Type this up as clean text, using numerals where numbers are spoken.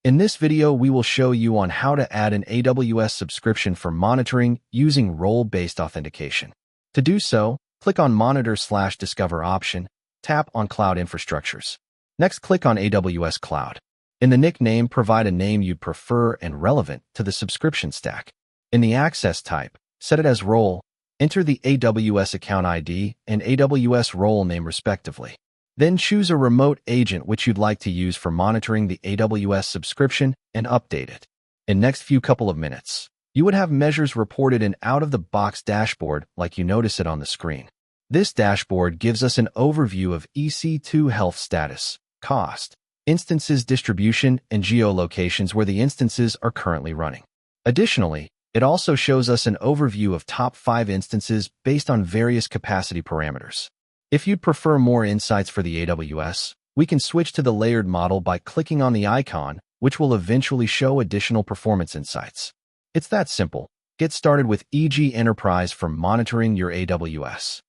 In this video, we will show you on how to add an AWS subscription for monitoring using role-based authentication. To do so, click on Monitor/Discover option, tap on Cloud Infrastructures. Next, click on AWS Cloud. In the nickname, provide a name you'd prefer and relevant to the subscription stack. In the access type, set it as role. Enter the AWS account ID and AWS role name respectively. Then choose a remote agent which you'd like to use for monitoring the AWS subscription and update it. In next few couple of minutes, you would have measures reported in out-of-the-box dashboard like you notice it on the screen. This dashboard gives us an overview of EC2 health status, cost, instances distribution, and geolocations where the instances are currently running. Additionally, it also shows us an overview of top 5 instances based on various capacity parameters. If you'd prefer more insights for the AWS, we can switch to the layered model by clicking on the icon, which will eventually show additional performance insights. It's that simple. Get started with EG Enterprise for monitoring your AWS.